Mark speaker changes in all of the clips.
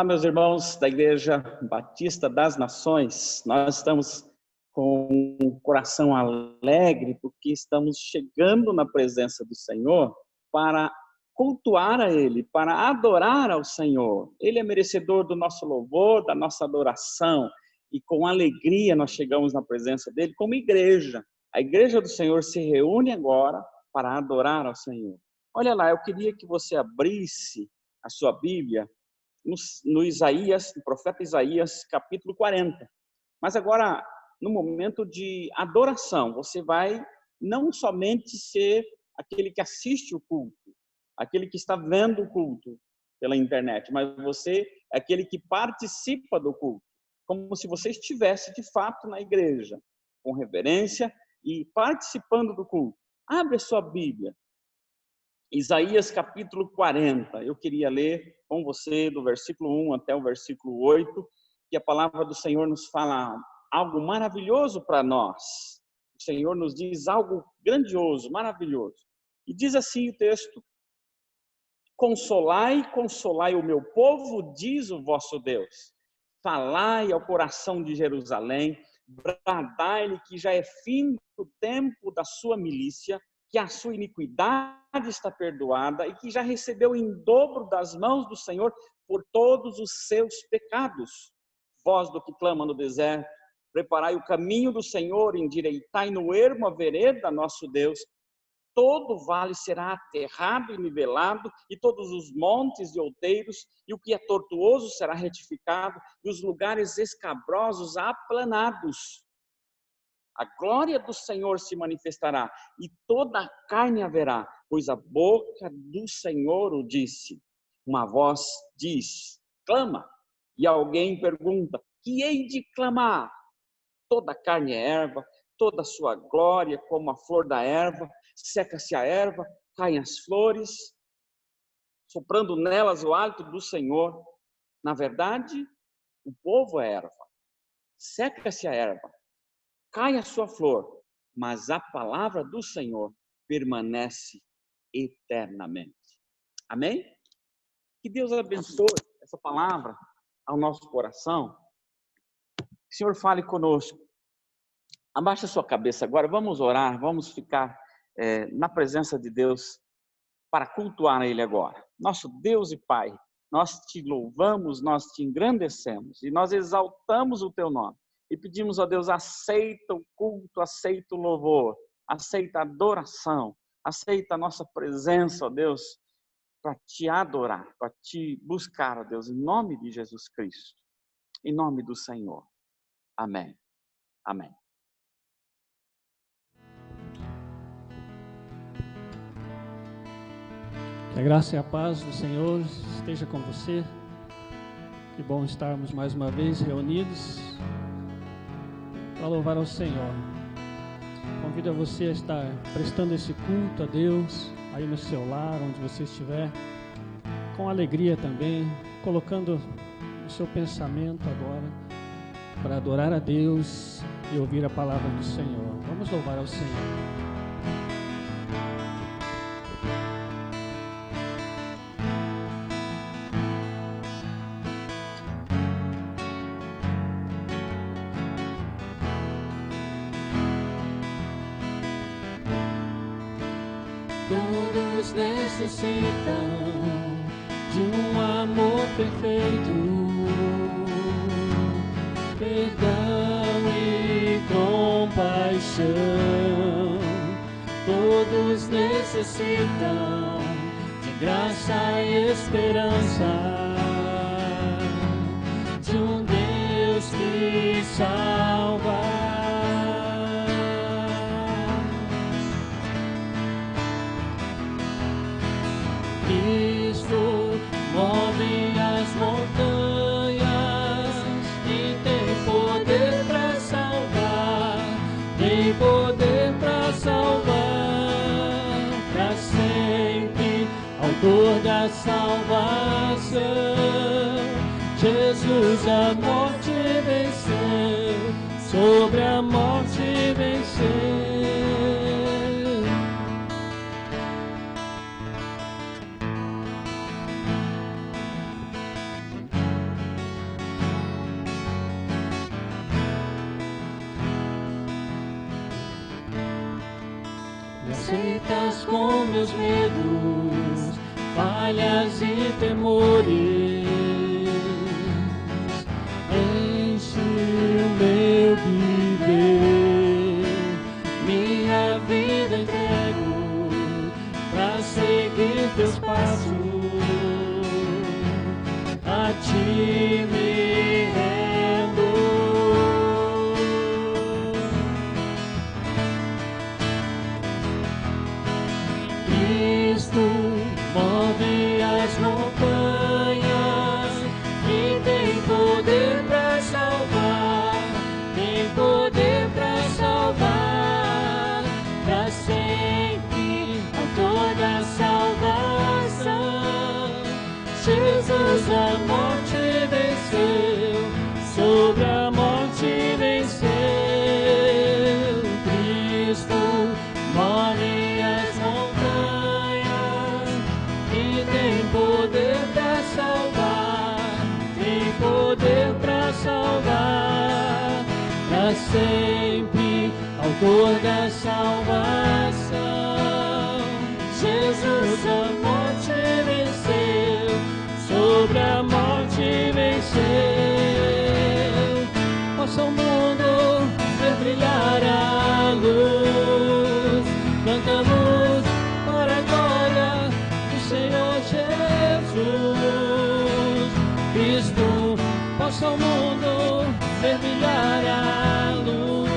Speaker 1: Olá, meus irmãos da Igreja Batista das Nações. Nós estamos com um coração alegre porque estamos chegando na presença do Senhor para cultuar a Ele, para adorar ao Senhor. Ele é merecedor do nosso louvor, da nossa adoração. E com alegria nós chegamos na presença dEle como igreja. A Igreja do Senhor se reúne agora para adorar ao Senhor. Olha lá, eu queria que você abrisse a sua Bíblia no Isaías, no profeta Isaías, capítulo 40. Mas agora, no momento de adoração, você vai não somente ser aquele que assiste o culto, aquele que está vendo o culto pela internet, mas você é aquele que participa do culto, como se você estivesse de fato na igreja, com reverência e participando do culto. Abre a sua Bíblia, Isaías capítulo 40. Eu queria ler com você do versículo 1 até o versículo 8, que a palavra do Senhor nos fala algo maravilhoso para nós. O Senhor nos diz algo grandioso, maravilhoso. E diz assim o texto: consolai, consolai o meu povo, diz o vosso Deus. Falai ao coração de Jerusalém, bradai-lhe que já é fim do tempo da sua milícia, que a sua iniquidade está perdoada e que já recebeu em dobro das mãos do Senhor por todos os seus pecados. Voz do que clama no deserto, preparai o caminho do Senhor, endireitai no ermo a vereda nosso Deus. Todo vale será aterrado e nivelado, e todos os montes e outeiros, e o que é tortuoso será retificado, e os lugares escabrosos aplanados. A glória do Senhor se manifestará, e toda a carne haverá, pois a boca do Senhor o disse. Uma voz diz, clama, e alguém pergunta, que hei de clamar? Toda a carne é erva, toda a sua glória como a flor da erva, seca-se a erva, caem as flores, soprando nelas o hálito do Senhor. Na verdade, o povo é erva, seca-se a erva, cai a sua flor, mas a palavra do Senhor permanece eternamente. Amém? Que Deus abençoe essa palavra ao nosso coração. Que o Senhor fale conosco. Abaixa a sua cabeça agora, vamos orar, vamos ficar na presença de Deus para cultuar Ele agora. Nosso Deus e Pai, nós te louvamos, nós te engrandecemos e nós exaltamos o teu nome. E pedimos a Deus, aceita o culto, aceita o louvor, aceita a adoração, aceita a nossa presença, ó Deus, para te adorar, para te buscar, ó Deus, em nome de Jesus Cristo, em nome do Senhor. Amém. Amém.
Speaker 2: Que a graça e a paz do Senhor esteja com você. Que bom estarmos mais uma vez reunidos para louvar ao Senhor. Convido você a estar prestando esse culto a Deus, aí no seu lar, onde você estiver, com alegria também, colocando o seu pensamento agora para adorar a Deus e ouvir a palavra do Senhor. Vamos louvar ao Senhor.
Speaker 3: Todos necessitam de um amor perfeito, perdão e compaixão. Todos necessitam de graça e esperança, de um Deus que salva. Cristo move as montanhas e tem poder para salvar, tem poder para salvar para sempre, autor da salvação. Jesus a morte venceu, sobre a morte venceu. Aceitas com meus medos, falhas e temores, enche o meu viver, minha vida entrego pra seguir teus passos, a ti me rendo. para sempre, autor da salvação. Jesus a morte venceu, sobre a morte venceu. Possa o mundo ver brilhar a luz. Cantamos para a glória do Senhor Jesus. Cristo, possa o mundo ver brilhar a luz.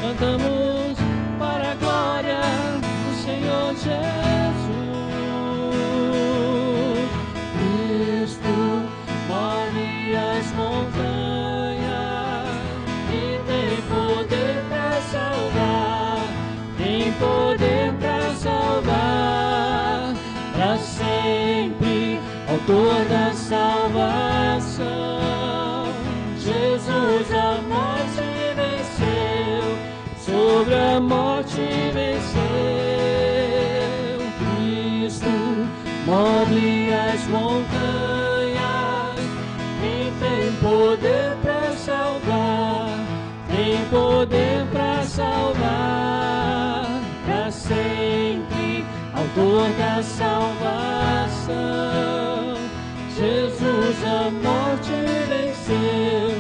Speaker 3: Cantamos para a glória do Senhor Jesus. Cristo move as montanhas e tem poder para salvar, tem poder para salvar, para sempre, autor da salvação. Jesus a morte venceu, sobre a morte venceu. Cristo move as montanhas e tem poder para salvar, tem poder para salvar, para sempre, autor da salvação. Jesus a morte venceu,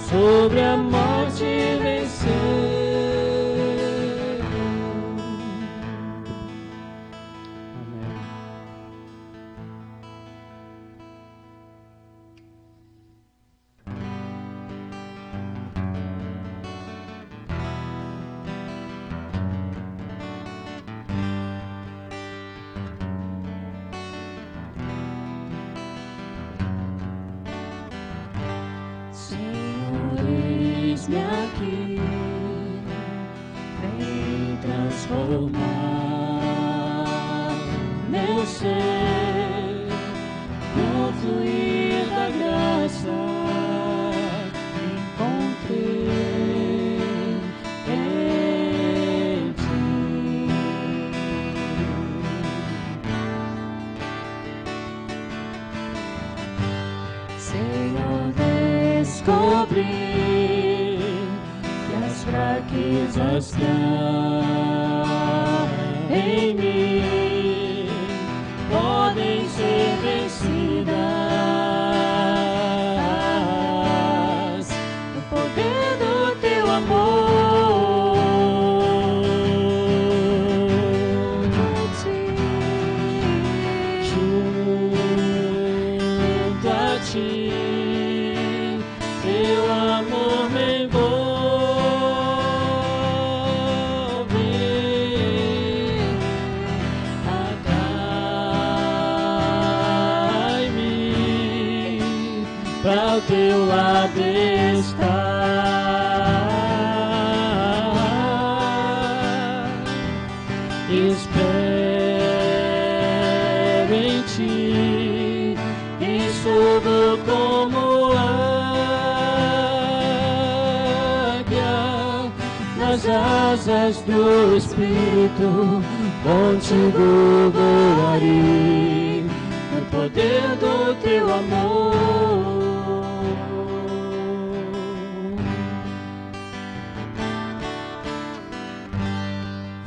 Speaker 3: sobre a morte venceu. Eis-me aqui, vem transformar meu ser, no fluir da graça encontrei em ti. Senhor, descobri fraquezas em mim podem ser vencidas no poder do teu amor. Junto a ti, teu amor me envolve. Ao teu lado está, espero em ti e subo como águia nas asas do Espírito, contigo voarei no poder do teu amor.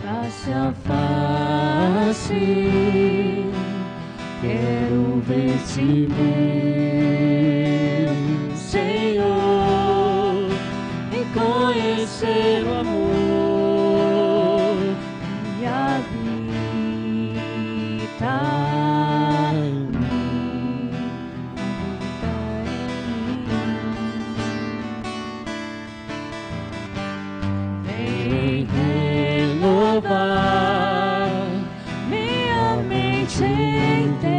Speaker 3: Face a face, quero ver-te bem, Senhor, e conhecer o amor que habita em mim, vem renovar minha mente em teu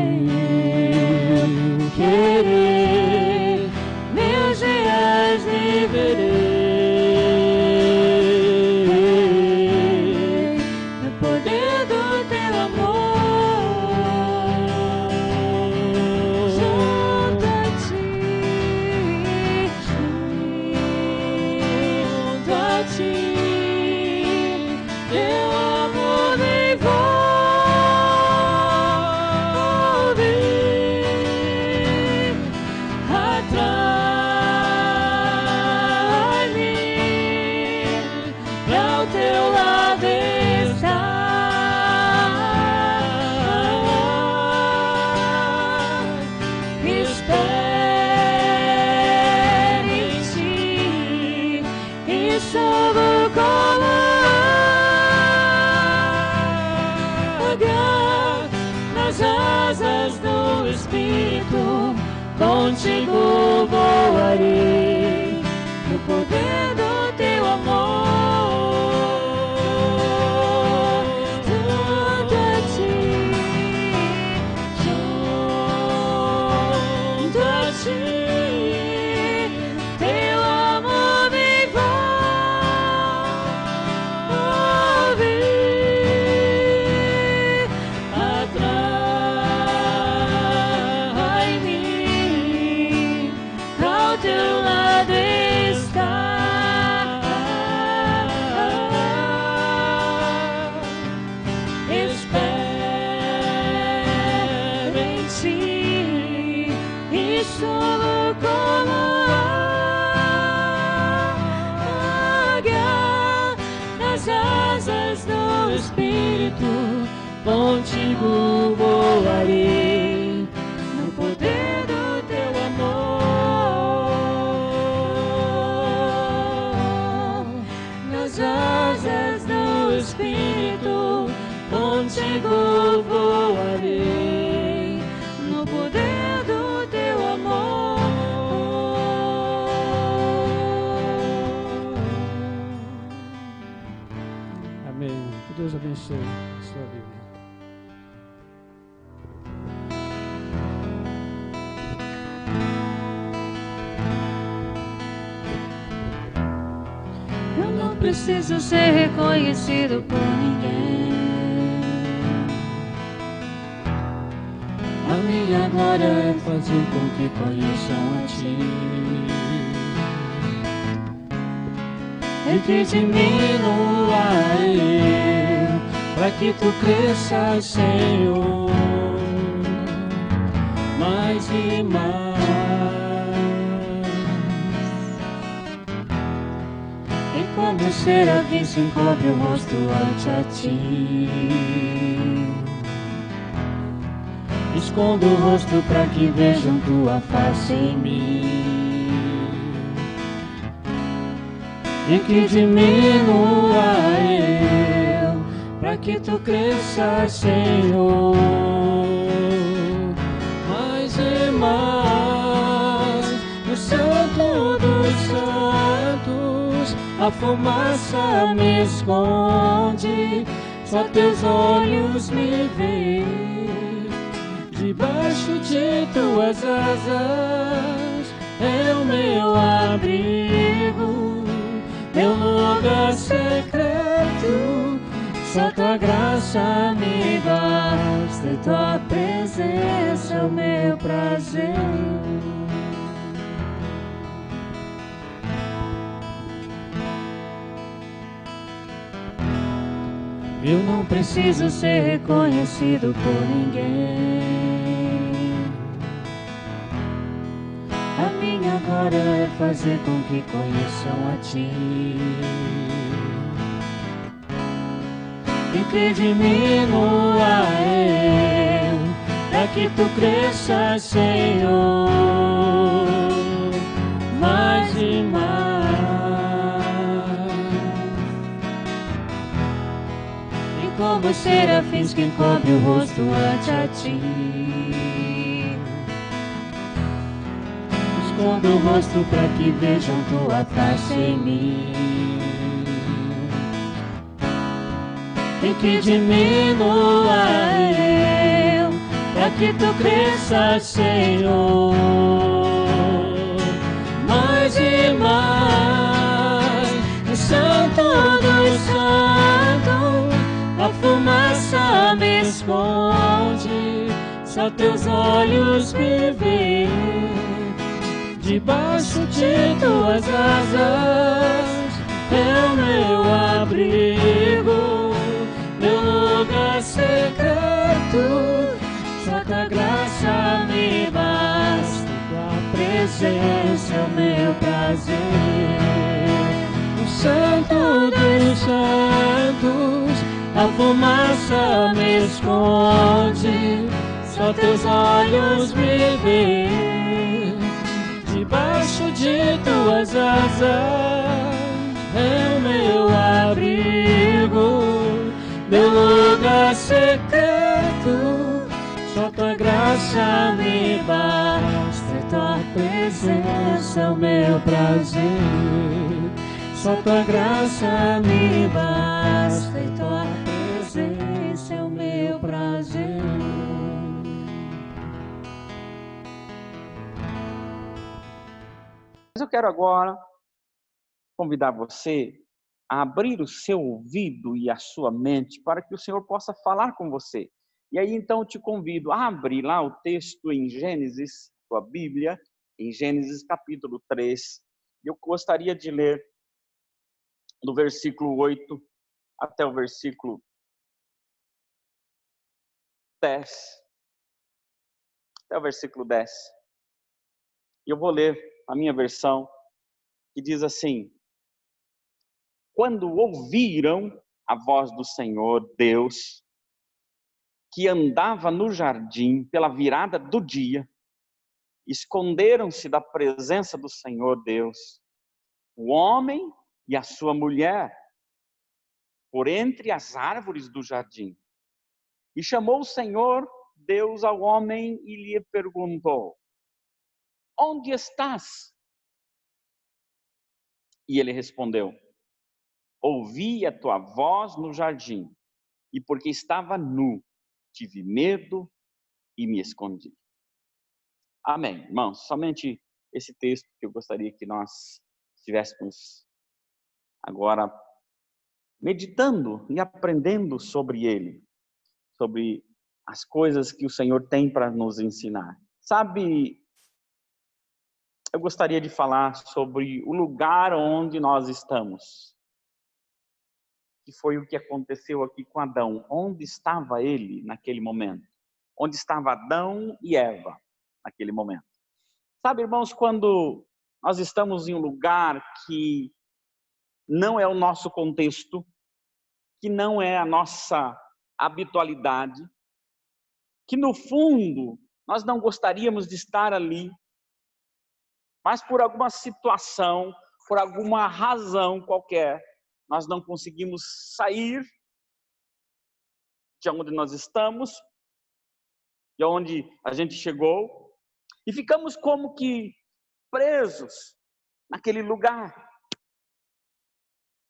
Speaker 3: querer, meus dias viverei no poder do teu amor. Junto a ti, junto a ti, teu amor me envolve, atrai-me subo como águia nas asas do Espírito, contigo voarei no poder do teu amor. Junto a ti, teu amor me envolve. Atrai-me, ao teu lado está. Espero em ti e subo como águia nas asas do Espírito, contigo voarei no poder do teu amor. Nas asas do Espírito, contigo voarei no poder do teu amor.
Speaker 2: Amém. Que Deus abençoe a sua vida.
Speaker 3: Eu não preciso ser reconhecido por ninguém.
Speaker 2: A minha glória é fazer com que conheçam a ti.
Speaker 3: E que diminua eu,
Speaker 2: Para que tu cresças, Senhor, mais e mais.
Speaker 3: e como o serafim se encobre o rosto ante a ti.
Speaker 2: Escondo o rosto para que vejam tua face em mim. E que diminua eu, para que tu cresças, Senhor, mais e mais. No Santo dos Santos, a fumaça me esconde, só teus olhos me veem. Debaixo de tuas asas é o meu abrigo, meu lugar secreto. Só tua graça me basta, e tua presença é o meu prazer. Eu não preciso ser reconhecido por ninguém. A minha glória é fazer com que conheçam a ti. E que diminua eu, para que tu cresças, Senhor, mais e mais.
Speaker 3: E como os serafins que encobre o rosto ante a ti.
Speaker 2: Escondo o rosto para que vejam tua face em mim. E que diminua eu, para que tu cresças, Senhor, mais e mais. No Santo dos Santos, a fumaça me esconde, só teus olhos me veem. Debaixo de tuas asas é o meu abrigo, meu lugar secreto. Só tua graça me basta, tua presença é o meu prazer. No Santo dos Santos, a fumaça me esconde, só teus olhos me veem. Debaixo de tuas asas é
Speaker 3: mais secreto, só tua graça me basta, tua presença é o meu prazer. Só tua graça me basta, e tua presença é o meu prazer.
Speaker 1: Mas eu quero agora convidar você a abrir o seu ouvido e a sua mente para que o Senhor possa falar com você. E aí então eu te convido a abrir lá o texto em Gênesis, sua Bíblia, em Gênesis capítulo 3. Eu gostaria de ler do versículo 8 até o versículo 10. Até o versículo 10. E eu vou ler a minha versão, que diz assim: quando ouviram a voz do Senhor Deus, que andava no jardim pela virada do dia, esconderam-se da presença do Senhor Deus, o homem e a sua mulher, por entre as árvores do jardim. E chamou o Senhor Deus ao homem e lhe perguntou: onde estás? E ele respondeu: ouvi a tua voz no jardim, e porque estava nu, tive medo e me escondi. Amém, irmãos. Somente esse texto que eu gostaria que nós estivéssemos agora meditando e aprendendo sobre ele, sobre as coisas que o Senhor tem para nos ensinar. Sabe, eu gostaria de falar sobre o lugar onde nós estamos, que foi o que aconteceu aqui com Adão. Onde estava ele naquele momento? Onde estava Adão e Eva naquele momento? Sabe, irmãos, quando nós estamos em um lugar que não é o nosso contexto, que não é a nossa habitualidade, que no fundo nós não gostaríamos de estar ali, mas por alguma situação, por alguma razão qualquer, nós não conseguimos sair de onde nós estamos, de onde a gente chegou, e ficamos como que presos naquele lugar,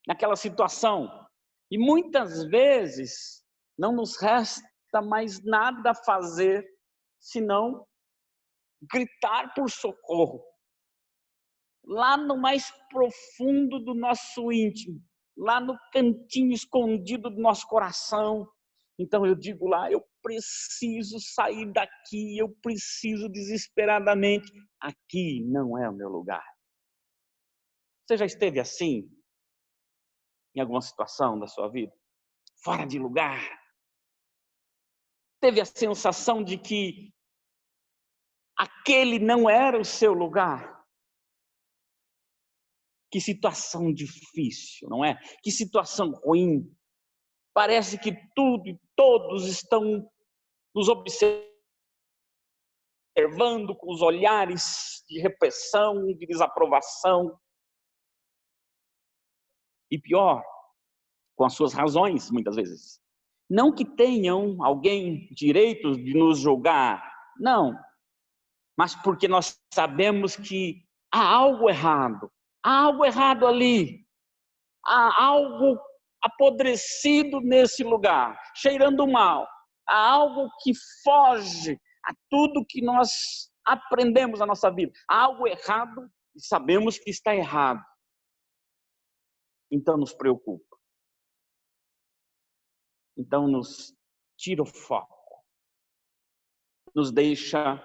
Speaker 1: naquela situação. E muitas vezes não nos resta mais nada a fazer senão gritar por socorro. Lá no mais profundo do nosso íntimo, lá no cantinho escondido do nosso coração. Então eu digo lá, eu preciso sair daqui, eu preciso desesperadamente. Aqui não é o meu lugar. Você já esteve assim? Em alguma situação da sua vida? Fora de lugar? Teve a sensação de que aquele não era o seu lugar? Que situação difícil, não é? Que situação ruim. Parece que tudo e todos estão nos observando com os olhares de repressão, de desaprovação. E pior, com as suas razões, muitas vezes. Não que tenham alguém direito de nos julgar, não. Mas porque nós sabemos que há algo errado. Há algo errado ali. Há algo apodrecido nesse lugar, cheirando mal. Há algo que foge a tudo que nós aprendemos na nossa vida. Há algo errado e sabemos que está errado. Então nos preocupa. Então nos tira o foco. Nos deixa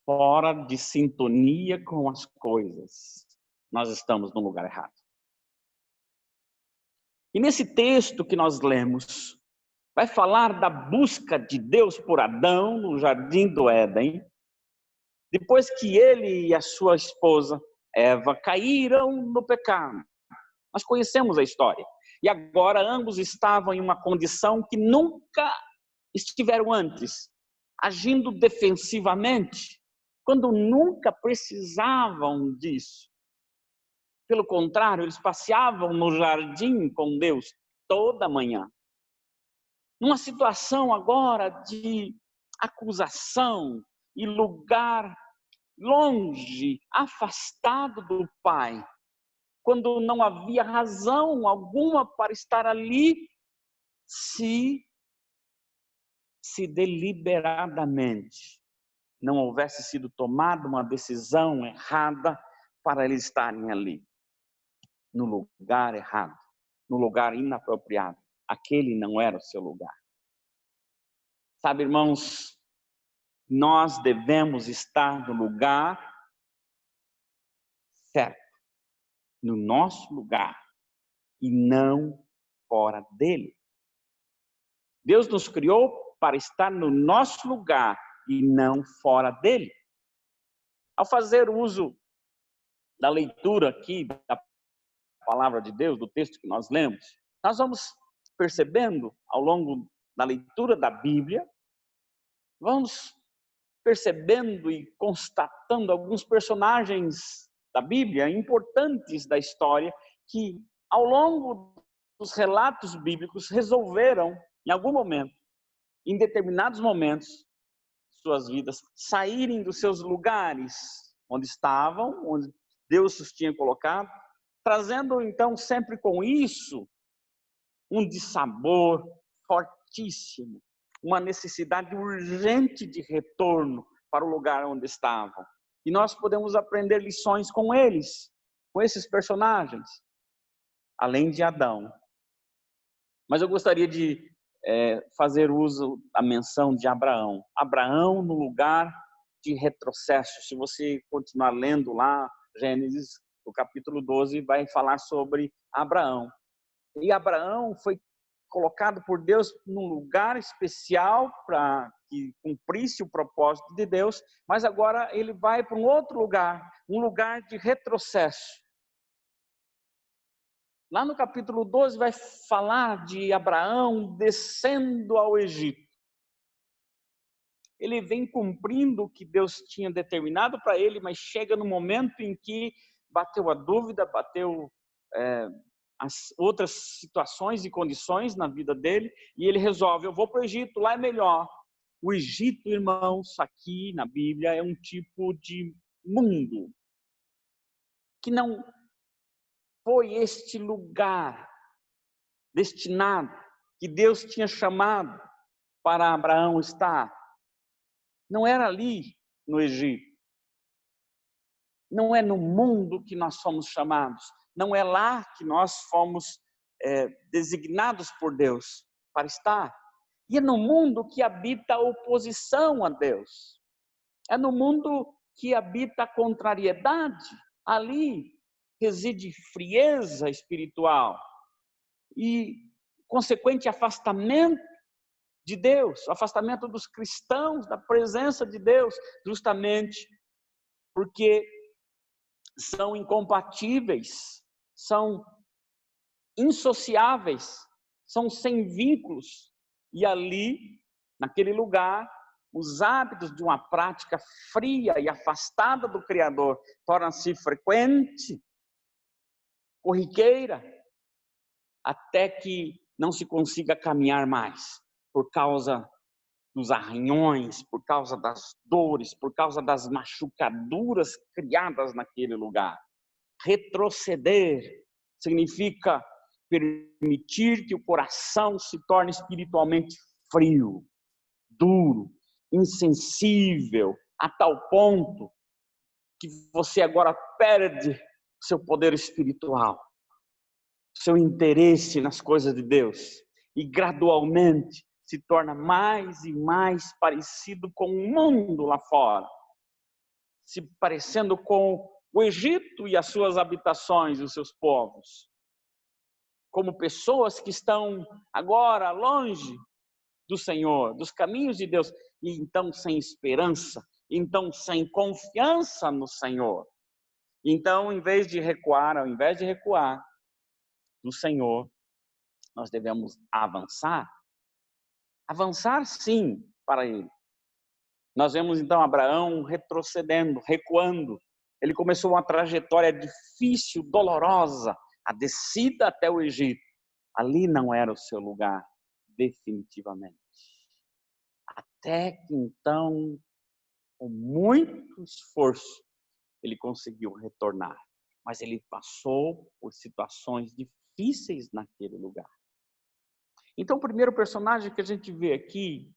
Speaker 1: fora de sintonia com as coisas. Nós estamos no lugar errado. E nesse texto que nós lemos, vai falar da busca de Deus por Adão no jardim do Éden, depois que ele e a sua esposa Eva caíram no pecado. Nós conhecemos a história. E agora ambos estavam em uma condição que nunca estiveram antes, agindo defensivamente, quando nunca precisavam disso. Pelo contrário, eles passeavam no jardim com Deus toda manhã. numa situação agora de acusação e lugar longe, afastado do Pai, quando não havia razão alguma para estar ali, se deliberadamente não houvesse sido tomada uma decisão errada para eles estarem ali, no lugar errado, no lugar inapropriado. Aquele não era o seu lugar. Sabe, irmãos, nós devemos estar no lugar certo, no nosso lugar, e não fora dele. Deus nos criou para estar no nosso lugar e não fora dele. Ao fazer uso da leitura aqui da palavra de Deus, do texto que nós lemos, nós vamos percebendo ao longo da leitura da Bíblia, vamos percebendo e constatando alguns personagens da Bíblia importantes da história que ao longo dos relatos bíblicos resolveram, em algum momento, em determinados momentos de suas vidas, saírem dos seus lugares onde estavam, onde Deus os tinha colocado, trazendo então sempre com isso um dissabor fortíssimo, uma necessidade urgente de retorno para o lugar onde estavam. E nós podemos aprender lições com eles, com esses personagens, além de Adão. Mas eu gostaria de fazer uso da menção de Abraão. Abraão no lugar de retrocesso. Se você continuar lendo lá, Gênesis, o capítulo 12, vai falar sobre Abraão. E Abraão foi colocado por Deus num lugar especial para que cumprisse o propósito de Deus, mas agora ele vai para um outro lugar, um lugar de retrocesso. Lá no capítulo 12 vai falar de Abraão descendo ao Egito. Ele vem cumprindo o que Deus tinha determinado para ele, mas chega no momento em que bateu a dúvida, bateu as outras situações e condições na vida dele, e ele resolve, eu vou para o Egito, lá é melhor. O Egito, irmãos, aqui na Bíblia é um tipo de mundo que não foi este lugar destinado, que Deus tinha chamado para Abraão estar. Não era ali no Egito. Não é no mundo que nós fomos chamados. Não é lá que nós fomos designados por Deus para estar. E é no mundo que habita a oposição a Deus. É no mundo que habita a contrariedade. Ali reside frieza espiritual e consequente afastamento de Deus, afastamento dos cristãos da presença de Deus, justamente porque são incompatíveis, são insociáveis, são sem vínculos. E ali, naquele lugar, os hábitos de uma prática fria e afastada do Criador tornam-se frequente, corriqueira, até que não se consiga caminhar mais, por causa dos arranhões, por causa das dores, por causa das machucaduras criadas naquele lugar. Retroceder significa permitir que o coração se torne espiritualmente frio, duro, insensível, a tal ponto que você agora perde o seu poder espiritual, seu interesse nas coisas de Deus, e gradualmente se torna mais e mais parecido com o mundo lá fora, se parecendo com o Egito e as suas habitações, os seus povos, como pessoas que estão agora longe do Senhor, dos caminhos de Deus, e então sem esperança, então sem confiança no Senhor. Então, ao invés de recuar do Senhor, nós devemos avançar sim para Ele. Nós vemos então Abraão retrocedendo, recuando. Ele começou uma trajetória difícil, dolorosa, a descida até o Egito. Ali não era o seu lugar. definitivamente. Até que então, com muito esforço, ele conseguiu retornar. Mas ele passou por situações difíceis naquele lugar. Então, o primeiro personagem que a gente vê aqui,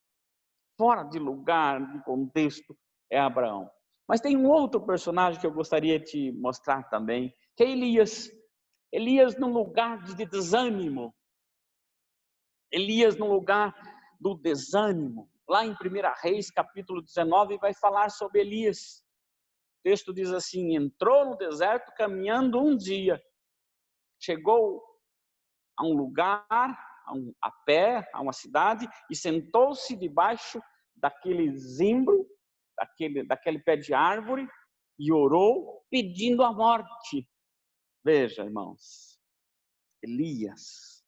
Speaker 1: fora de lugar, de contexto, é Abraão. Mas tem um outro personagem que eu gostaria de te mostrar também, que é Elias. Elias num lugar de desânimo. Elias no lugar do desânimo. Lá em 1 Reis, capítulo 19, vai falar sobre Elias. O texto diz assim: entrou no deserto caminhando um dia. Chegou a um lugar, a pé, a uma cidade, e sentou-se debaixo daquele zimbro, daquele pé de árvore, e orou pedindo a morte. Veja, irmãos, Elias,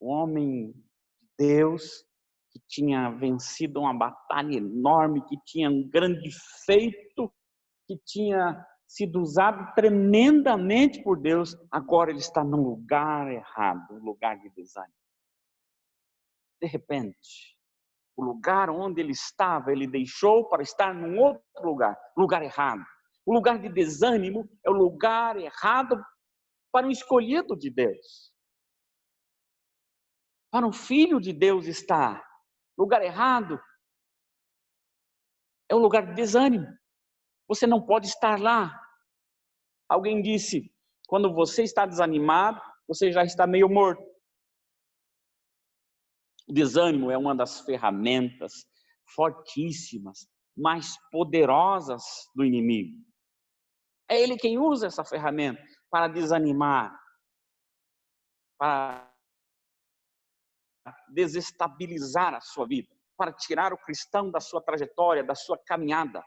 Speaker 1: o homem de Deus, que tinha vencido uma batalha enorme, que tinha um grande feito, que tinha sido usado tremendamente por Deus, agora ele está num lugar errado, um lugar de desânimo. De repente, o lugar onde ele estava, ele deixou para estar num outro lugar errado. O lugar de desânimo é o lugar errado para o escolhido de Deus. Para o filho de Deus estar. Lugar errado é o lugar de desânimo. Você não pode estar lá. Alguém disse, quando você está desanimado, você já está meio morto. O desânimo é uma das ferramentas fortíssimas, mais poderosas do inimigo. É ele quem usa essa ferramenta para desanimar, para desestabilizar a sua vida, para tirar o cristão da sua trajetória, da sua caminhada.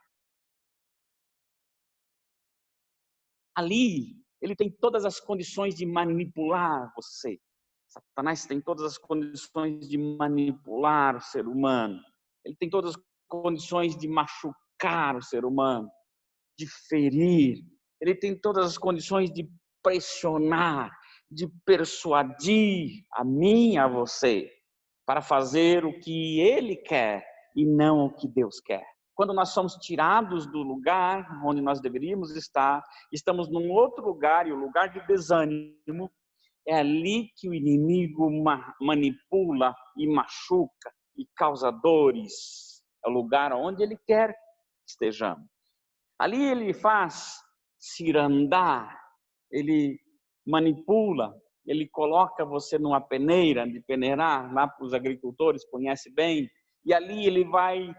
Speaker 1: Ali, ele tem todas as condições de manipular você. Satanás tem todas as condições de manipular o ser humano. Ele tem todas as condições de machucar o ser humano, de ferir. Ele tem todas as condições de pressionar, de persuadir a mim e a você para fazer o que ele quer e não o que Deus quer. Quando nós somos tirados do lugar onde nós deveríamos estar, estamos num outro lugar, e o lugar de desânimo, é ali que o inimigo manipula e machuca e causa dores. É o lugar onde ele quer que estejamos. Ali ele faz cirandar, ele manipula, ele coloca você numa peneira, de peneirar, lá para os agricultores, conhece bem, e ali ele vai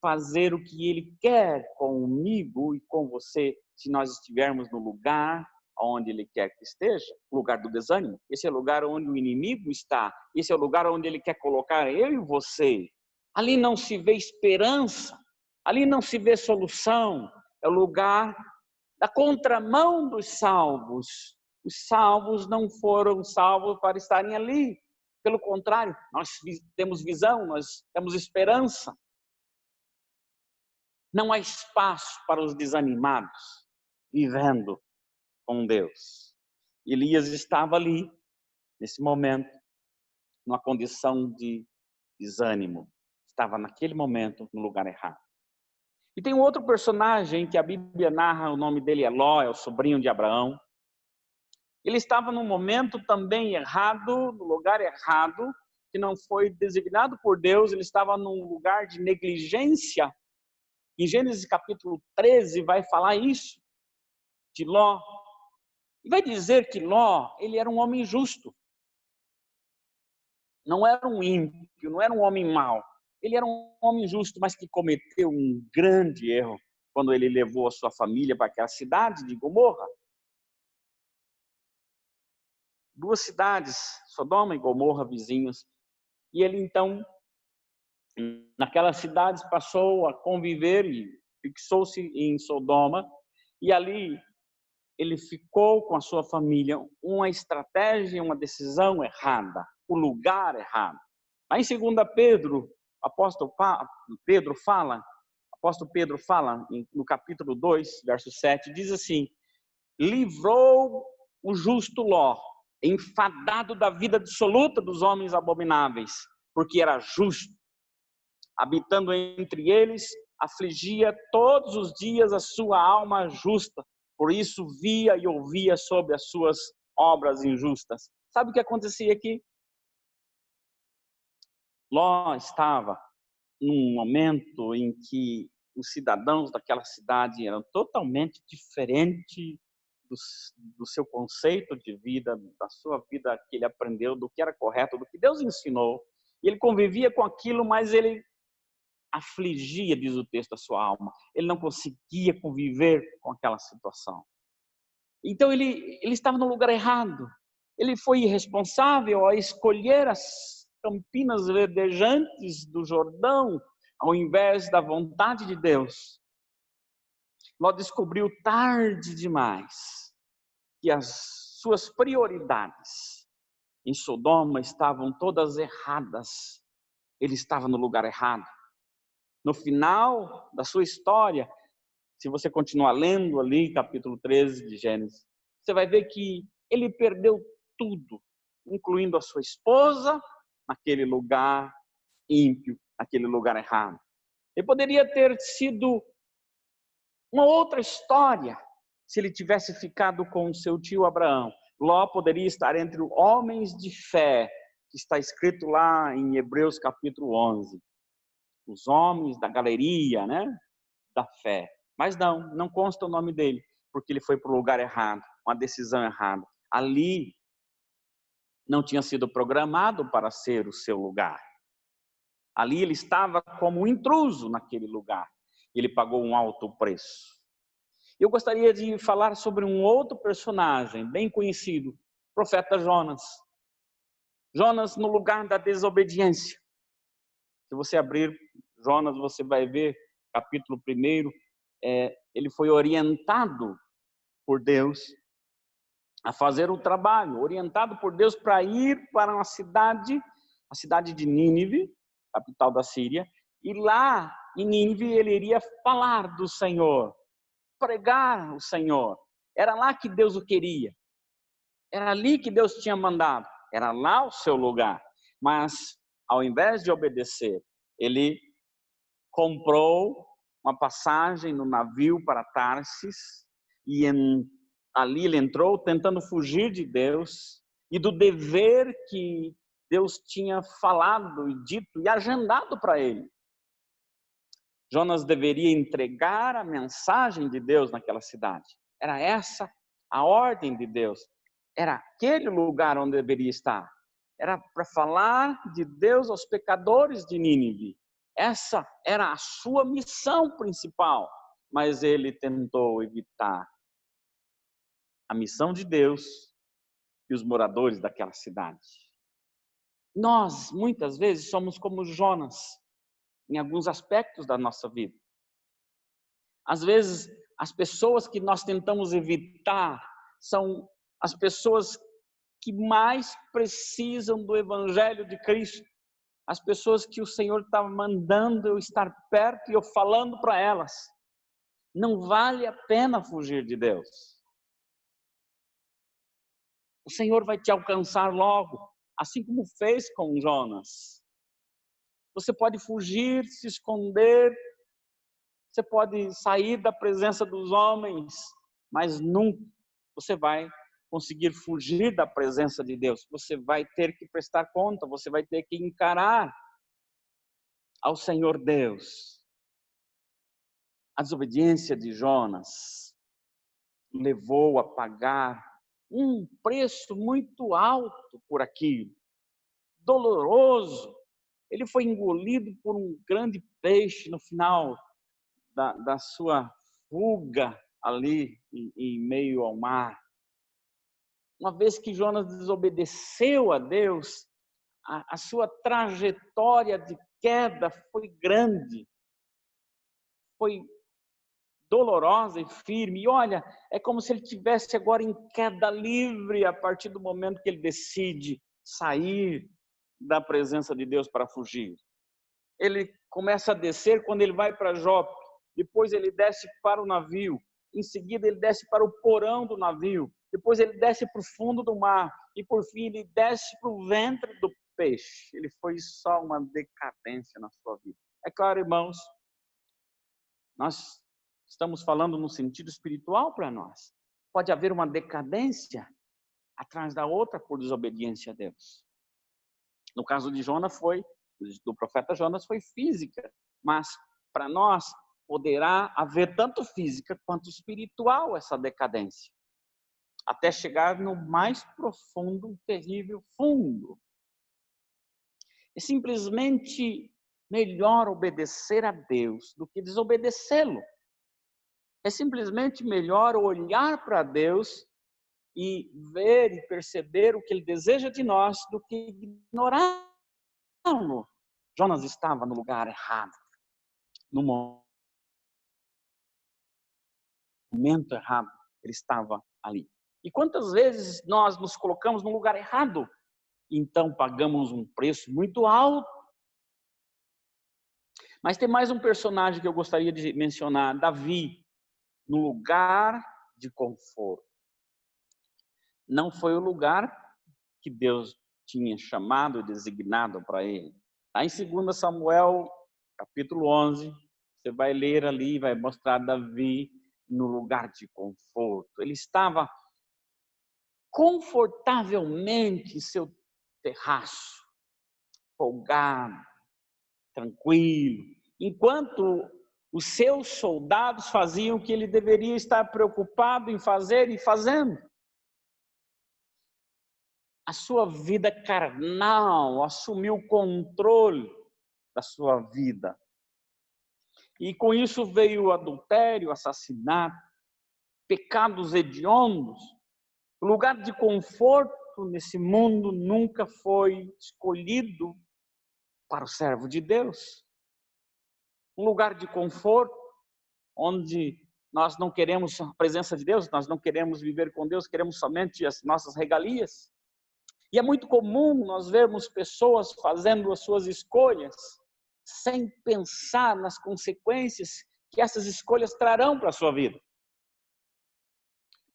Speaker 1: fazer o que ele quer comigo e com você, se nós estivermos no lugar onde ele quer que esteja, o lugar do desânimo. Esse é o lugar onde o inimigo está, esse é o lugar onde ele quer colocar eu e você. Ali não se vê esperança, ali não se vê solução, é o lugar da contramão dos salvos. Os salvos não foram salvos para estarem ali. Pelo contrário, nós temos visão, nós temos esperança. Não há espaço para os desanimados vivendo com Deus. Elias estava ali, nesse momento, numa condição de desânimo. Estava naquele momento no lugar errado. E tem um outro personagem que a Bíblia narra, o nome dele é Ló, é o sobrinho de Abraão. Ele estava num momento também errado, no lugar errado, que não foi designado por Deus, ele estava num lugar de negligência. Em Gênesis capítulo 13 vai falar isso, de Ló. E vai dizer que Ló, ele era um homem justo. Não era um ímpio, não era um homem mau. Ele era um homem justo, mas que cometeu um grande erro quando ele levou a sua família para aquela cidade de Gomorra. Duas cidades, Sodoma e Gomorra, vizinhos. E ele então, naquelas cidades, passou a conviver e fixou-se em Sodoma. E ali ele ficou com a sua família, uma estratégia, uma decisão errada, o lugar errado. Aí em 2 Pedro, o apóstolo Pedro fala no capítulo 2, verso 7, diz assim: livrou o justo Ló enfadado da vida dissoluta dos homens abomináveis, porque era justo, habitando entre eles, afligia todos os dias a sua alma justa, por isso via e ouvia sobre as suas obras injustas. Sabe o que acontecia aqui? Ló estava num momento em que os cidadãos daquela cidade eram totalmente diferentes do seu conceito de vida, da sua vida que ele aprendeu, do que era correto, do que Deus ensinou. E ele convivia com aquilo, mas ele afligia, diz o texto, a sua alma. Ele não conseguia conviver com aquela situação. Então ele estava no lugar errado. Ele foi irresponsável a escolher as campinas verdejantes do Jordão ao invés da vontade de Deus. Ló descobriu tarde demais que as suas prioridades em Sodoma estavam todas erradas. Ele estava no lugar errado. No final da sua história, se você continuar lendo ali, capítulo 13 de Gênesis, você vai ver que ele perdeu tudo, incluindo a sua esposa, naquele lugar ímpio, naquele lugar errado. Ele poderia ter sido uma outra história se ele tivesse ficado com seu tio Abraão. Ló poderia estar entre os homens de fé, que está escrito lá em Hebreus capítulo 11. Os homens da galeria, né, da fé. Mas não consta o nome dele, porque ele foi para o lugar errado, uma decisão errada. Ali não tinha sido programado para ser o seu lugar. Ali ele estava como um intruso naquele lugar. Ele pagou um alto preço. Eu gostaria de falar sobre um outro personagem bem conhecido, o profeta Jonas. Jonas no lugar da desobediência. Se você abrir Jonas, você vai ver, capítulo 1, ele foi orientado por Deus a fazer o trabalho, orientado por Deus para ir para uma cidade, a cidade de Nínive, capital da Síria, e lá em Nínive ele iria falar do Senhor, pregar o Senhor. Era lá que Deus o queria, era ali que Deus tinha mandado, era lá o seu lugar. Mas ao invés de obedecer, ele comprou uma passagem no navio para Tarsis e ali ele entrou tentando fugir de Deus e do dever que Deus tinha falado e dito e agendado para ele. Jonas deveria entregar a mensagem de Deus naquela cidade. Era essa a ordem de Deus. Era aquele lugar onde deveria estar. Era para falar de Deus aos pecadores de Nínive. Essa era a sua missão principal. Mas ele tentou evitar a missão de Deus e os moradores daquela cidade. Nós, muitas vezes, somos como Jonas em alguns aspectos da nossa vida. Às vezes, as pessoas que nós tentamos evitar são as pessoas que mais precisam do Evangelho de Cristo. As pessoas que o Senhor está mandando eu estar perto e eu falando para elas. Não vale a pena fugir de Deus. O Senhor vai te alcançar logo, assim como fez com Jonas. Você pode fugir, se esconder, você pode sair da presença dos homens, mas nunca você vai conseguir fugir da presença de Deus. Você vai ter que prestar conta, você vai ter que encarar ao Senhor Deus. A desobediência de Jonas levou a pagar um preço muito alto por aquilo, doloroso. Ele foi engolido por um grande peixe no final da sua fuga ali em meio ao mar. Uma vez que Jonas desobedeceu a Deus, a sua trajetória de queda foi grande, foi dolorosa e firme. E olha, é como se ele tivesse agora em queda livre a partir do momento que ele decide sair da presença de Deus para fugir. Ele começa a descer quando ele vai para Jope, depois ele desce para o navio, em seguida ele desce para o porão do navio, depois ele desce para o fundo do mar, e por fim ele desce para o ventre do peixe. Ele foi só uma decadência na sua vida. É claro, irmãos, nós estamos falando no sentido espiritual para nós. Pode haver uma decadência atrás da outra por desobediência a Deus. No caso de Jonas do profeta Jonas foi física, mas para nós poderá haver tanto física quanto espiritual essa decadência, até chegar no mais profundo, terrível fundo. É simplesmente melhor obedecer a Deus do que desobedecê-lo. É simplesmente melhor olhar para Deus e ver e perceber o que Ele deseja de nós do que ignorá-lo. Jonas estava no lugar errado, no momento errado, ele estava ali. E quantas vezes nós nos colocamos no lugar errado, então pagamos um preço muito alto. Mas tem mais um personagem que eu gostaria de mencionar, Davi, no lugar de conforto. Não foi o lugar que Deus tinha chamado e designado para ele. Lá em 2 Samuel, capítulo 11, você vai ler ali, vai mostrar Davi no lugar de conforto. Ele estava confortavelmente em seu terraço, folgado, tranquilo, enquanto os seus soldados faziam o que ele deveria estar preocupado em fazer e fazendo. A sua vida carnal assumiu o controle da sua vida. E com isso veio o adultério, assassinato, pecados hediondos. O lugar de conforto nesse mundo nunca foi escolhido para o servo de Deus. Um lugar de conforto onde nós não queremos a presença de Deus, nós não queremos viver com Deus, queremos somente as nossas regalias. E é muito comum nós vermos pessoas fazendo as suas escolhas sem pensar nas consequências que essas escolhas trarão para a sua vida.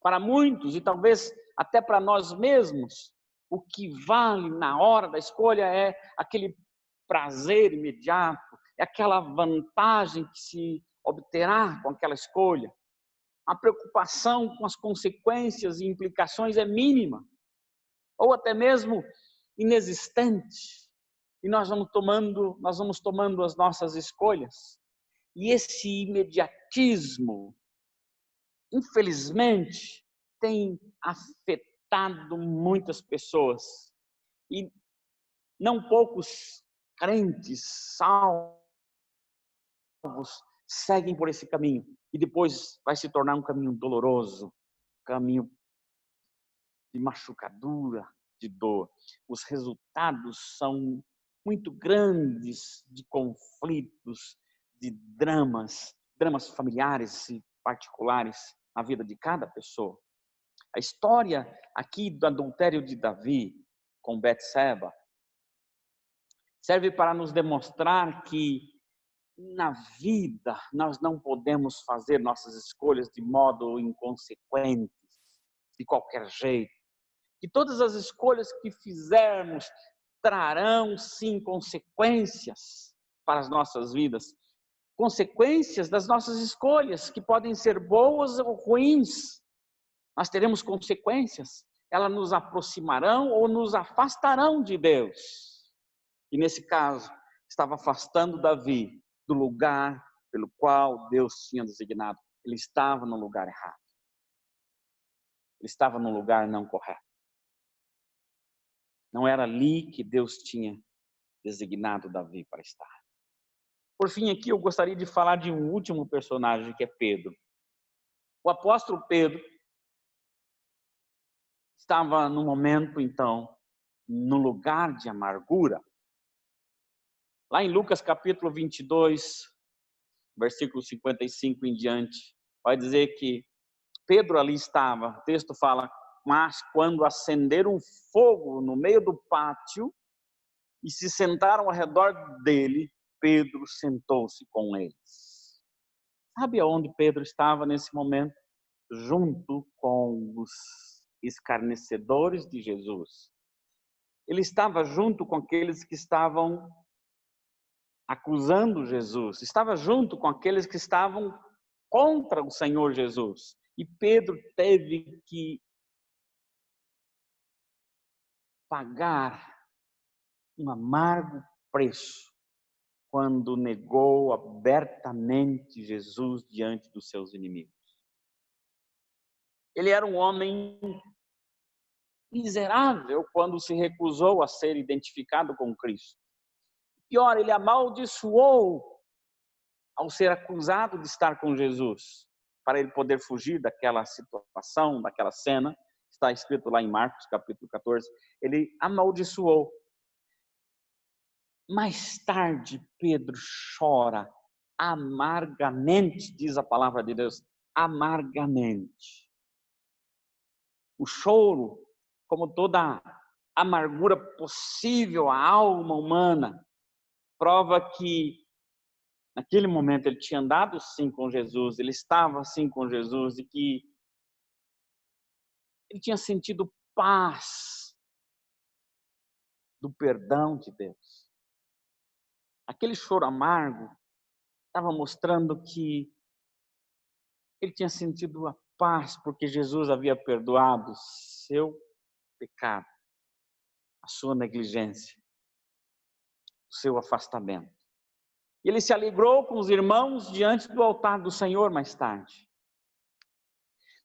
Speaker 1: Para muitos, e talvez até para nós mesmos, o que vale na hora da escolha é aquele prazer imediato, é aquela vantagem que se obterá com aquela escolha. A preocupação com as consequências e implicações é mínima, ou até mesmo inexistente. E nós vamos tomando as nossas escolhas. E esse imediatismo, infelizmente, tem afetado muitas pessoas. E não poucos crentes salvos seguem por esse caminho. E depois vai se tornar um caminho doloroso, caminho de machucadura, de dor. Os resultados são muito grandes de conflitos, de dramas familiares e particulares na vida de cada pessoa. A história aqui do adultério de Davi com Betseba serve para nos demonstrar que na vida nós não podemos fazer nossas escolhas de modo inconsequente, de qualquer jeito. Que todas as escolhas que fizermos trarão, sim, consequências para as nossas vidas. Consequências das nossas escolhas, que podem ser boas ou ruins. Nós teremos consequências. Elas nos aproximarão ou nos afastarão de Deus. E nesse caso, estava afastando Davi do lugar pelo qual Deus tinha designado. Ele estava no lugar errado. Ele estava no lugar não correto. Não era ali que Deus tinha designado Davi para estar. Por fim, aqui eu gostaria de falar de um último personagem, que é Pedro. O apóstolo Pedro estava no momento, então, no lugar de amargura. Lá em Lucas capítulo 22, versículo 55 em diante, vai dizer que Pedro ali estava, o texto fala, mas quando acenderam um fogo no meio do pátio e se sentaram ao redor dele, Pedro sentou-se com eles. Sabe aonde Pedro estava nesse momento? Junto com os escarnecedores de Jesus. Ele estava junto com aqueles que estavam acusando Jesus, estava junto com aqueles que estavam contra o Senhor Jesus. E Pedro teve que pagar um amargo preço quando negou abertamente Jesus diante dos seus inimigos. Ele era um homem miserável quando se recusou a ser identificado com Cristo. Pior, ele amaldiçoou ao ser acusado de estar com Jesus, para ele poder fugir daquela situação, daquela cena. Está escrito lá em Marcos, capítulo 14. Ele amaldiçoou. Mais tarde, Pedro chora amargamente, diz a palavra de Deus, amargamente. O choro, como toda amargura possível à alma humana, prova que naquele momento ele tinha andado sim com Jesus, ele estava sim com Jesus e que ele tinha sentido paz do perdão de Deus. Aquele choro amargo estava mostrando que ele tinha sentido a paz porque Jesus havia perdoado o seu pecado, a sua negligência, o seu afastamento. E ele se alegrou com os irmãos diante do altar do Senhor mais tarde.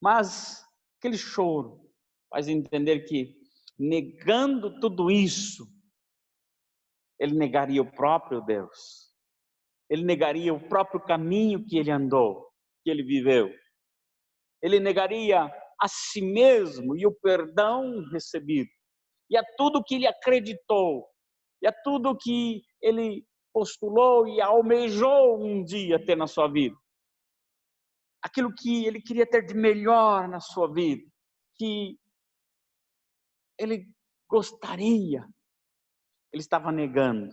Speaker 1: Mas aquele choro faz entender que, negando tudo isso, ele negaria o próprio Deus. Ele negaria o próprio caminho que ele andou, que ele viveu. Ele negaria a si mesmo e o perdão recebido. E a tudo que ele acreditou. E a tudo que ele postulou e almejou um dia ter na sua vida. Aquilo que ele queria ter de melhor na sua vida. Que ele gostaria. Ele estava negando.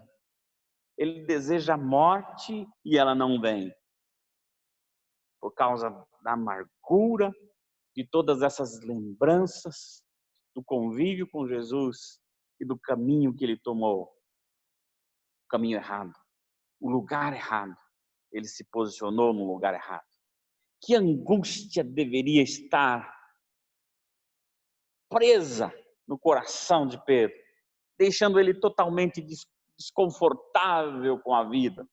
Speaker 1: Ele deseja a morte e ela não vem. Por causa da amargura de todas essas lembranças do convívio com Jesus e do caminho que ele tomou. O caminho errado, o lugar errado. Ele se posicionou no lugar errado. Que angústia deveria estar presa no coração de Pedro, deixando ele totalmente desconfortável com a vida,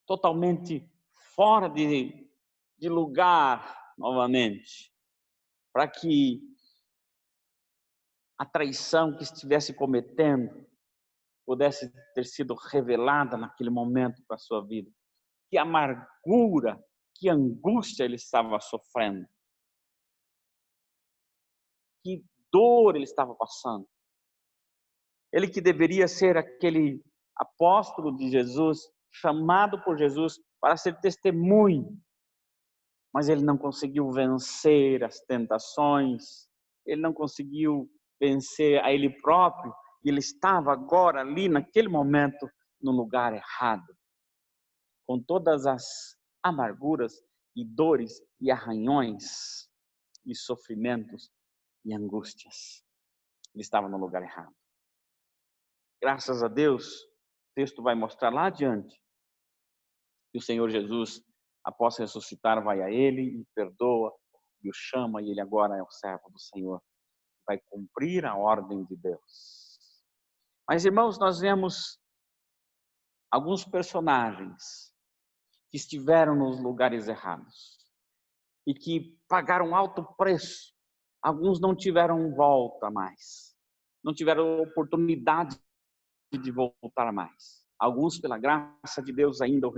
Speaker 1: totalmente fora de lugar novamente, para que a traição que estivesse cometendo pudesse ter sido revelada naquele momento para a sua vida. Que amargura, que angústia ele estava sofrendo. Que dor ele estava passando. Ele que deveria ser aquele apóstolo de Jesus, chamado por Jesus para ser testemunho, mas ele não conseguiu vencer as tentações, ele não conseguiu vencer a ele próprio, e ele estava agora ali, naquele momento, no lugar errado, com todas as amarguras e dores e arranhões e sofrimentos e angústias. Ele estava no lugar errado. Graças a Deus, o texto vai mostrar lá adiante que o Senhor Jesus, após ressuscitar, vai a ele e perdoa e o chama, e ele agora é o servo do Senhor, vai cumprir a ordem de Deus. Mas, irmãos, nós vemos alguns personagens que estiveram nos lugares errados e que pagaram alto preço. Alguns não tiveram volta mais, não tiveram oportunidade de voltar mais. Alguns, pela graça de Deus, ainda o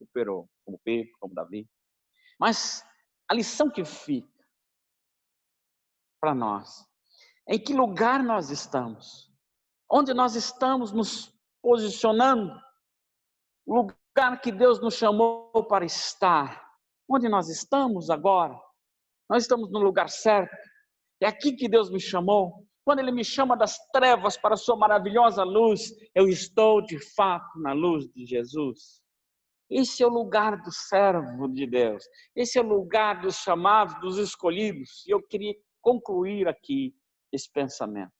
Speaker 1: recuperou, como Pedro, como Davi. Mas a lição que fica para nós, em que lugar nós estamos? Onde nós estamos nos posicionando? O lugar que Deus nos chamou para estar. Onde nós estamos agora? Nós estamos no lugar certo. É aqui que Deus me chamou. Quando Ele me chama das trevas para a sua maravilhosa luz, eu estou de fato na luz de Jesus. Esse é o lugar do servo de Deus. Esse é o lugar dos chamados, dos escolhidos. E eu queria concluir aqui esse pensamento,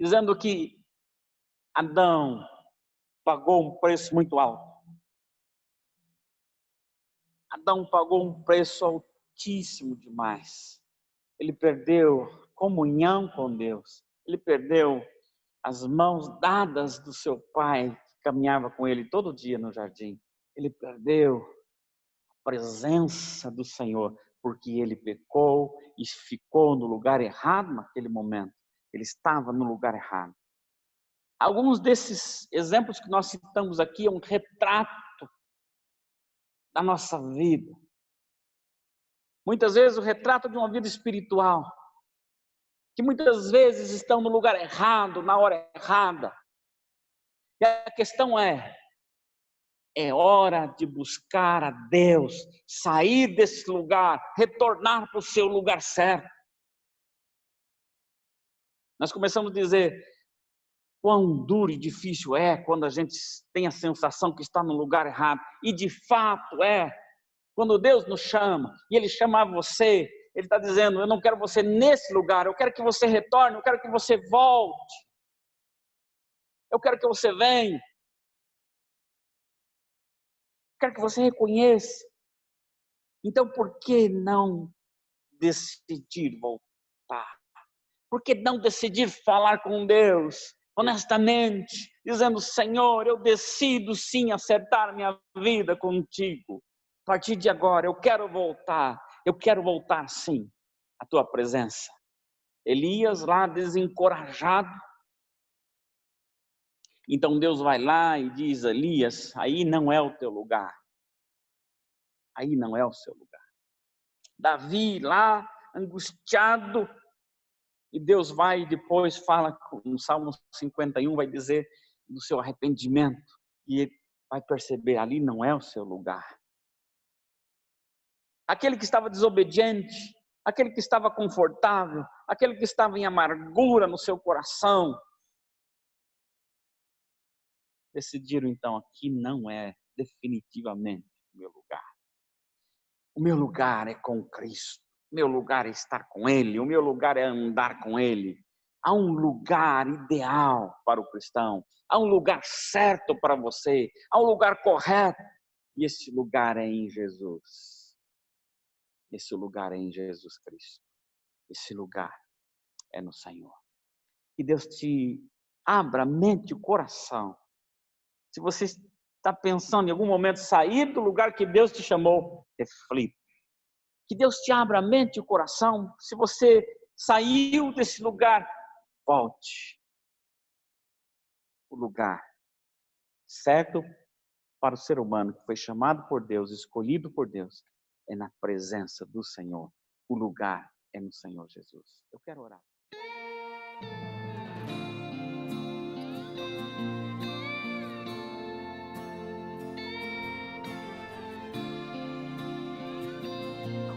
Speaker 1: dizendo que Adão pagou um preço muito alto. Adão pagou um preço altíssimo demais. Ele perdeu comunhão com Deus. Ele perdeu as mãos dadas do seu pai, que caminhava com ele todo dia no jardim. Ele perdeu a presença do Senhor, porque ele pecou e ficou no lugar errado naquele momento. Ele estava no lugar errado. Alguns desses exemplos que nós citamos aqui é um retrato da nossa vida. Muitas vezes o retrato de uma vida espiritual, que muitas vezes estão no lugar errado, na hora errada. E a questão é hora de buscar a Deus, sair desse lugar, retornar para o seu lugar certo. Nós começamos a dizer quão duro e difícil é quando a gente tem a sensação que está no lugar errado. E de fato é. Quando Deus nos chama, e Ele chama você, Ele está dizendo, eu não quero você nesse lugar, eu quero que você retorne, eu quero que você volte. Eu quero que você venha. Eu quero que você reconheça. Então, por que não decidir voltar? Por que não decidir falar com Deus, honestamente, dizendo, Senhor, eu decido sim acertar minha vida contigo. A partir de agora, eu quero voltar sim à tua presença. Elias lá desencorajado. Então Deus vai lá e diz, Elias, aí não é o teu lugar. Aí não é o seu lugar. Davi lá, angustiado, e Deus vai e depois fala, no Salmo 51, vai dizer do seu arrependimento, e ele vai perceber, ali não é o seu lugar. Aquele que estava desobediente, aquele que estava confortável, aquele que estava em amargura no seu coração, decidiram então, aqui não é definitivamente o meu lugar. O meu lugar é com Cristo, o meu lugar é estar com Ele, o meu lugar é andar com Ele. Há um lugar ideal para o cristão, há um lugar certo para você, há um lugar correto, e esse lugar é em Jesus. Esse lugar é em Jesus Cristo. Esse lugar é no Senhor. Que Deus te abra a mente e o coração. Se você está pensando em algum momento sair do lugar que Deus te chamou, reflita. Que Deus te abra a mente e o coração. Se você saiu desse lugar, volte. O lugar certo para o ser humano que foi chamado por Deus, escolhido por Deus, é na presença do Senhor. O lugar é no Senhor Jesus. Eu quero orar.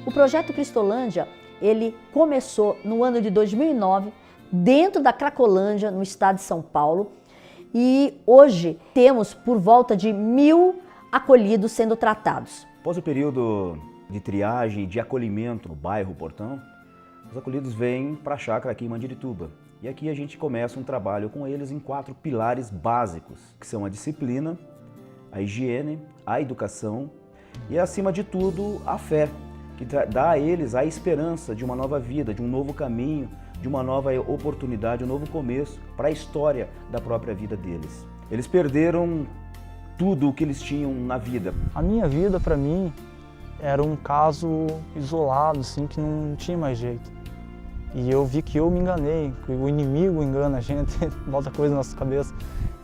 Speaker 4: O projeto Cristolândia, ele começou no ano de 2009, dentro da Cracolândia, no estado de São Paulo, e hoje temos por volta de 1.000 acolhidos sendo tratados.
Speaker 5: Após o período de triagem e de acolhimento no bairro Portão, os acolhidos vêm para a chácara aqui em Mandirituba. E aqui a gente começa um trabalho com eles em 4 pilares básicos, que são a disciplina, a higiene, a educação e, acima de tudo, a fé, que dá a eles a esperança de uma nova vida, de um novo caminho, de uma nova oportunidade, um novo começo para a história da própria vida deles. Eles perderam tudo o que eles tinham na vida.
Speaker 6: A minha vida, para mim, era um caso isolado, assim, que não tinha mais jeito. E eu vi que eu me enganei, que o inimigo engana a gente, bota coisa na nossa cabeça,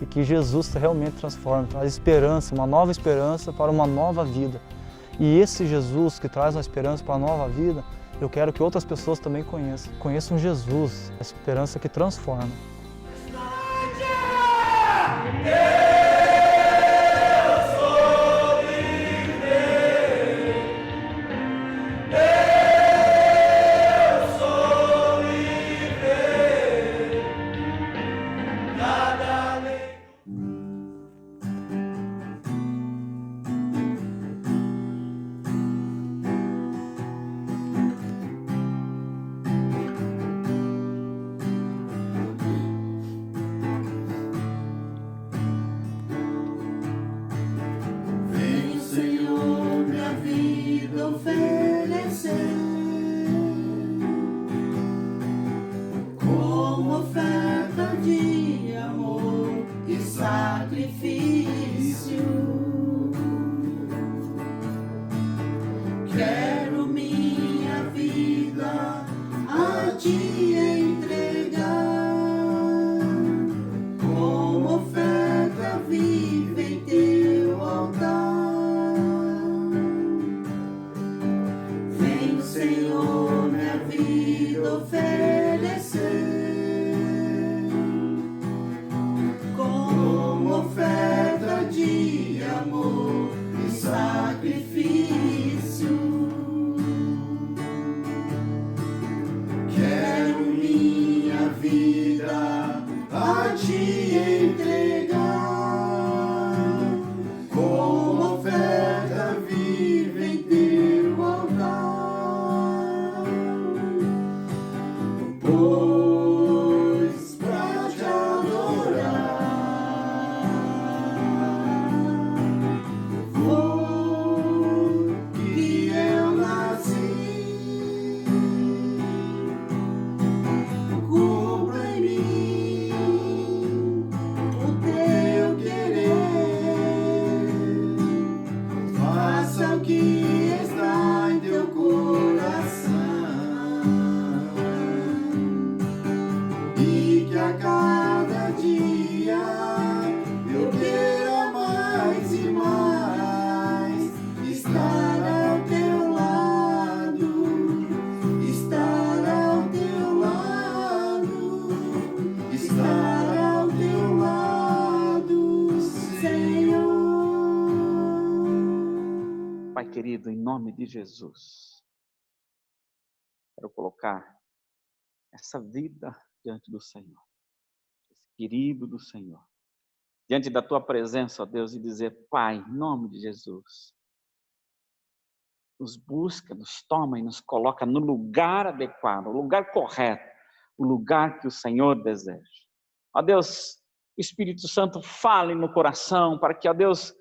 Speaker 6: e que Jesus realmente transforma, traz esperança, uma nova esperança para uma nova vida. E esse Jesus que traz uma esperança para a nova vida, eu quero que outras pessoas também conheçam. Conheçam Jesus, a esperança que transforma.
Speaker 3: te entregar, como oferta viva em teu altar. Vem, Senhor, minha vida oferecer, como oferta de amor e sacrifício. Quero minha vida a te entregar, como oferta viva em teu altar. Pois pra te adorar foi que eu nasci. Cumpra em mim o teu querer, faça o que está em teu coração, e que a cada dia eu queira mais e mais estar ao teu lado, estar ao teu lado, estar ao teu lado, Senhor.
Speaker 1: Pai querido, em nome de Jesus, quero colocar essa vida diante do Senhor, esse querido do Senhor, diante da tua presença, ó Deus, e dizer: Pai, em nome de Jesus, nos busca, nos toma e nos coloca no lugar adequado, o lugar correto, o lugar que o Senhor deseja. Ó Deus, o Espírito Santo fale no coração para que, ó Deus,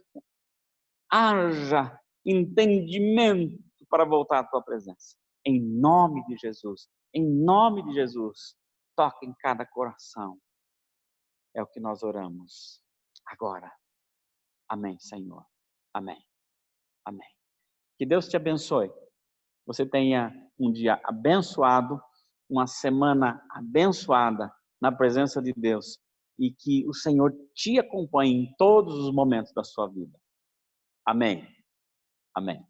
Speaker 1: haja entendimento para voltar à tua presença. Em nome de Jesus, toca em cada coração. É o que nós oramos agora. Amém, Senhor. Amém. Amém. Que Deus te abençoe. Você tenha um dia abençoado, uma semana abençoada na presença de Deus e que o Senhor te acompanhe em todos os momentos da sua vida. Amém. Amém.